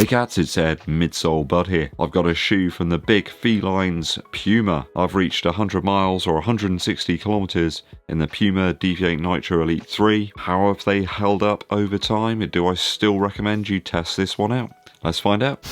Hey cats, it's Ed, midsole Bud here. I've got a shoe from the big felines Puma. I've reached 100 miles or 160 kilometers in the Puma Deviate Nitro Elite 3. How have they held up over time? Do I still recommend you test this one out? Let's find out.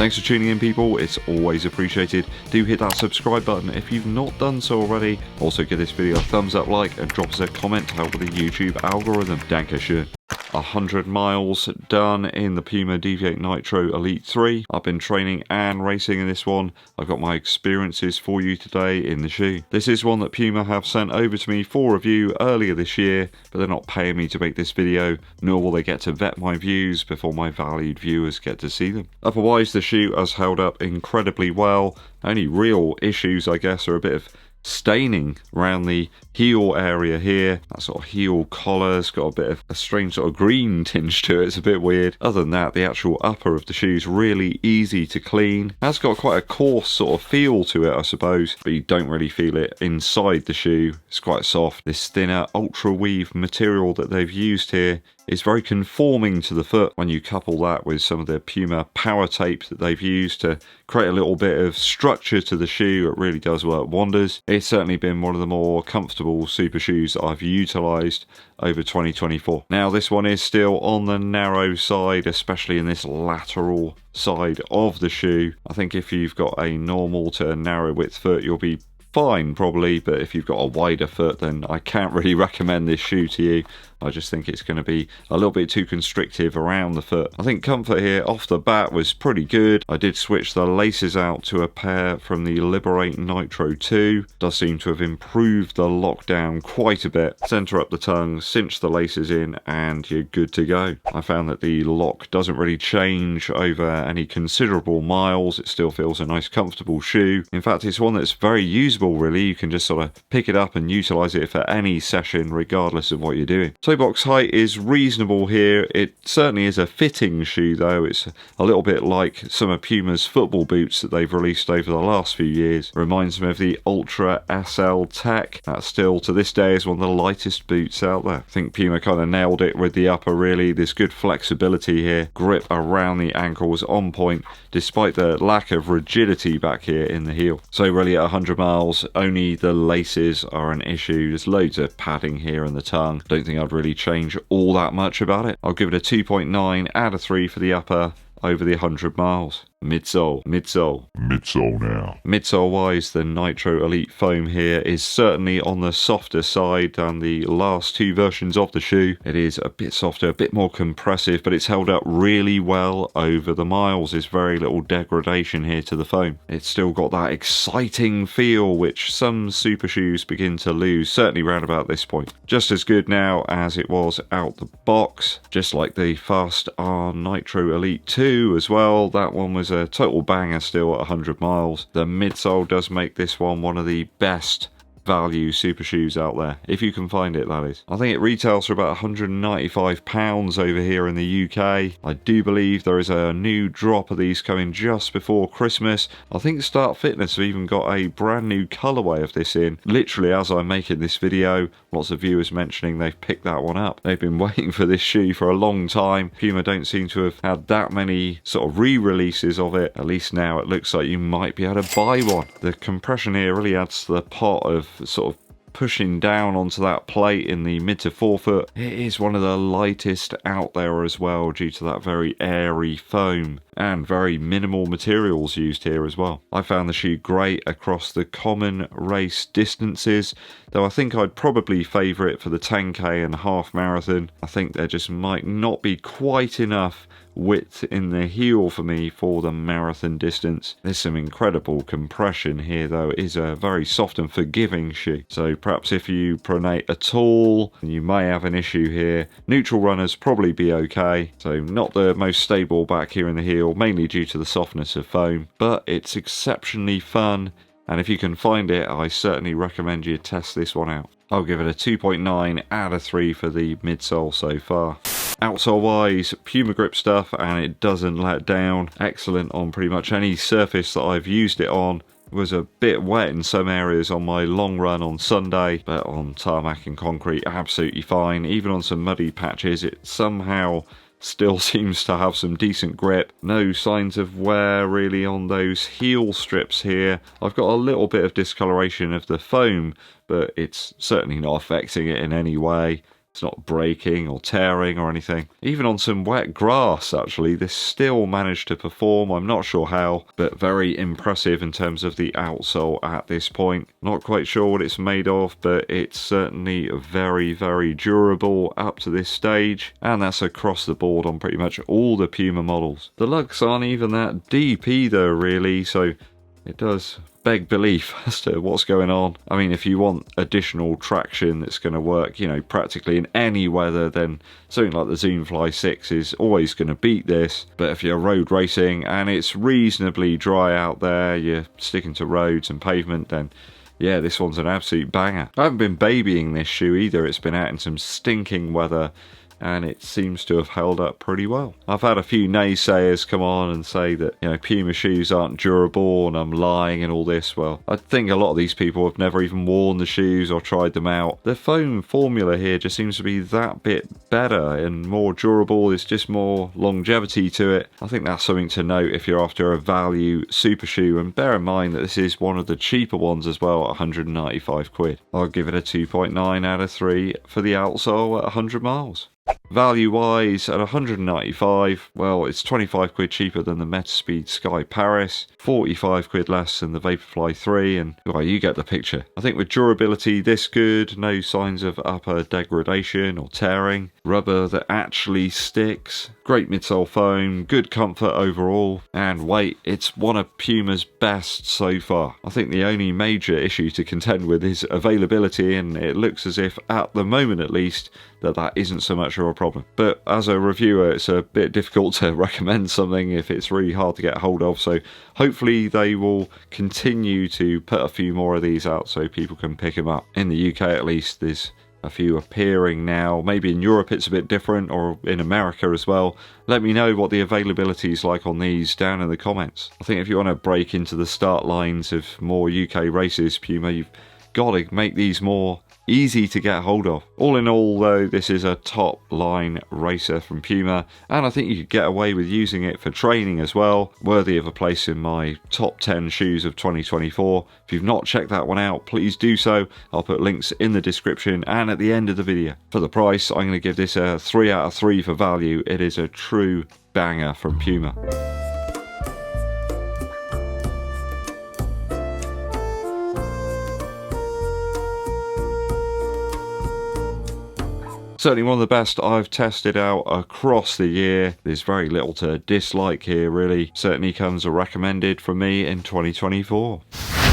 Thanks for tuning in, people. It's always appreciated. Do hit that subscribe button if you've not done so already. Also give this video a thumbs up, like, and drop us a comment to help with the YouTube algorithm. Dankeschön. 100 miles done in the Puma Deviate Nitro Elite 3. I've been training and racing in this one. I've got my experiences for you today in the shoe. This is one that Puma have sent over to me for review earlier this year, but they're not paying me to make this video, nor will they get to vet my views before my valued viewers get to see them. Otherwise, the shoe has held up incredibly well. Only real issues, I guess, are a bit of staining around the heel area here. That sort of heel collar's got a bit of a strange sort of green tinge to it. It's a bit weird. Other than that, the actual upper of the shoe's really easy to clean. It has got quite a coarse sort of feel to it, I suppose, but you don't really feel it inside the shoe. It's quite soft. This thinner ultra weave material that they've used here is very conforming to the foot. When you couple that with some of the Puma power tape that they've used to create a little bit of structure to the shoe, it really does work wonders. It's certainly been one of the more comfortable super shoes that I've utilised over 2024. Now, this one is still on the narrow side, especially in this lateral side of the shoe. I think if you've got a normal to narrow width foot, you'll be fine probably, but if you've got a wider foot, then I can't really recommend this shoe to you. I just think it's going to be a little bit too constrictive around the foot. I think comfort here off the bat was pretty good. I did switch the laces out to a pair from the Deviate Nitro 2. Does seem to have improved the lockdown quite a bit. Center up the tongue, cinch the laces in, and you're good to go. I found that the lock doesn't really change over any considerable miles. It still feels a nice comfortable shoe. In fact, it's one that's very usable really. You can just sort of pick it up and utilize it for any session regardless of what you're doing. Toe box height is reasonable here. It certainly is a fitting shoe though. It's a little bit like some of Puma's football boots that they've released over the last few years. Reminds me of the Ultra SL Tech. That still to this day is one of the lightest boots out there. I think Puma kind of nailed it with the upper really. There's good flexibility here. Grip around the ankle is on point despite the lack of rigidity back here in the heel. So really at 100 miles, only the laces are an issue. There's loads of padding here in the tongue. Don't think I'd really change all that much about it. I'll give it a 2.9 out of 3 for the upper over the 100 miles. Midsole now. Midsole wise, the Nitro Elite foam here is certainly on the softer side than the last two versions of the shoe. It is a bit softer, a bit more compressive, but it's held up really well over the miles. There's very little degradation here to the foam. It's still got that exciting feel which some super shoes begin to lose, certainly round about this point. Just as good now as it was out the box, just like the Fast R Nitro Elite 2 as well. That one was a total banger still at 100 miles. The midsole does make this one of the best value super shoes out there, if you can find it, that is. I think it retails for about £195 over here in the UK. I do believe there is a new drop of these coming just before Christmas. I think Start Fitness have even got a brand new colourway of this in. Literally as I'm making this video, lots of viewers mentioning they've picked that one up. They've been waiting for this shoe for a long time. Puma don't seem to have had that many sort of re-releases of it. At least now it looks like you might be able to buy one. The compression here really adds to the pot of sort of pushing down onto that plate in the mid to forefoot. It is one of the lightest out there as well due to that very airy foam and very minimal materials used here as well. I found the shoe great across the common race distances, though I think I'd probably favour it for the 10k and half marathon. I think there just might not be quite enough width in the heel for me for the marathon distance. There's some incredible compression here though. It is a very soft and forgiving shoe, so perhaps if you pronate at all you may have an issue here. Neutral runners probably be okay, so not the most stable back here in the heel, mainly due to the softness of foam, but it's exceptionally fun, and if you can find it I certainly recommend you test this one out. I'll give it a 2.9 out of 3 for the midsole so far. Outsole wise, Puma grip stuff and it doesn't let down. Excellent on pretty much any surface that I've used it on. was a bit wet in some areas on my long run on Sunday, but on tarmac and concrete, absolutely fine. Even on some muddy patches, it somehow still seems to have some decent grip. No signs of wear really on those heel strips here. I've got a little bit of discoloration of the foam, but it's certainly not affecting it in any way. It's not breaking or tearing or anything. Even on some wet grass, actually, this still managed to perform. I'm not sure how, but very impressive in terms of the outsole at this point. Not quite sure what it's made of, but it's certainly very, very durable up to this stage. And that's across the board on pretty much all the Puma models. The lugs aren't even that deep either, really, so it does beg belief as to what's going on. I mean, if you want additional traction that's going to work, you know, practically in any weather, then something like the Zoomfly 6 is always going to beat this. But if you're road racing and it's reasonably dry out there, you're sticking to roads and pavement, then yeah, this one's an absolute banger. I haven't been babying this shoe either. It's been out in some stinking weather, and it seems to have held up pretty well. I've had a few naysayers come on and say that, you know, Puma shoes aren't durable and I'm lying and all this. Well, I think a lot of these people have never even worn the shoes or tried them out. The foam formula here just seems to be that bit better and more durable. There's just more longevity to it. I think that's something to note if you're after a value super shoe, and bear in mind that this is one of the cheaper ones as well at 195 quid. I'll give it a 2.9 out of 3 for the outsole at 100 miles. Value wise, at 195, well, it's 25 quid cheaper than the Metaspeed Sky Paris, 45 quid less than the Vaporfly 3, and well, you get the picture. I think with durability this good, no signs of upper degradation or tearing, rubber that actually sticks, great midsole foam, good comfort overall, and weight, it's one of Puma's best so far. I think the only major issue to contend with is availability, and it looks as if, at the moment at least, that isn't so much of a problem. But as a reviewer, it's a bit difficult to recommend something if it's really hard to get hold of, so hopefully they will continue to put a few more of these out so people can pick them up. In the UK at least, there's a few appearing now. Maybe in Europe it's a bit different, or in America as well. Let me know what the availability is like on these down in the comments. I think if you want to break into the start lines of more UK races, Puma, you've got to make these more easy to get hold of. All in all though, this is a top line racer from Puma, and I think you could get away with using it for training as well. Worthy of a place in my top 10 shoes of 2024. If you've not checked that one out, please do so. I'll put links in the description and at the end of the video. For the price, I'm going to give this a 3 out of 3 for value. It is a true banger from Puma. Certainly one of the best I've tested out across the year. There's very little to dislike here really. Certainly comes a recommended from me in 2024.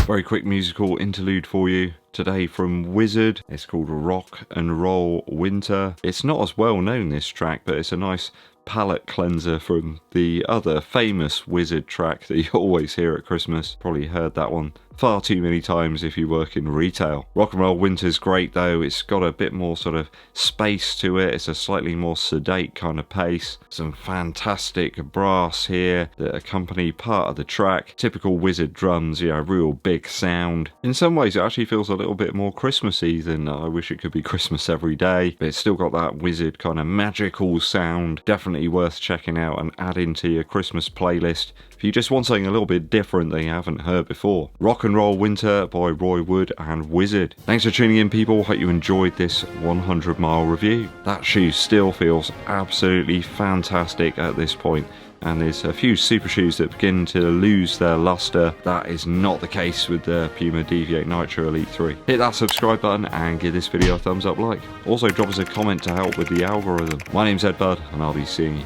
Very quick musical interlude for you. Today from Wizard. It's called Rock and Roll Winter. It's not as well known, this track, but it's a nice palate cleanser from the other famous Wizard track that you always hear at Christmas. Probably heard that one far too many times if you work in retail. Rock and Roll Winter's great though. It's got a bit more sort of space to it. It's a slightly more sedate kind of pace. Some fantastic brass here that accompany part of the track. Typical Wizard drums, you know, real big sound. In some ways it actually feels a little bit more Christmassy than I wish it could be Christmas every day, but it's still got that Wizard kind of magical sound. Definitely worth checking out and adding to your Christmas playlist if you just want something a little bit different that you haven't heard before. Rock and Roll Winter by Roy Wood and Wizard. Thanks for tuning in, people. Hope you enjoyed this 100-mile review. That shoe still feels absolutely fantastic at this point, and there's a few super shoes that begin to lose their luster. That is not the case with the Puma Deviate Nitro Elite 3. Hit that subscribe button and give this video a thumbs up like. Also drop us a comment to help with the algorithm. My name's Eddbud and I'll be seeing you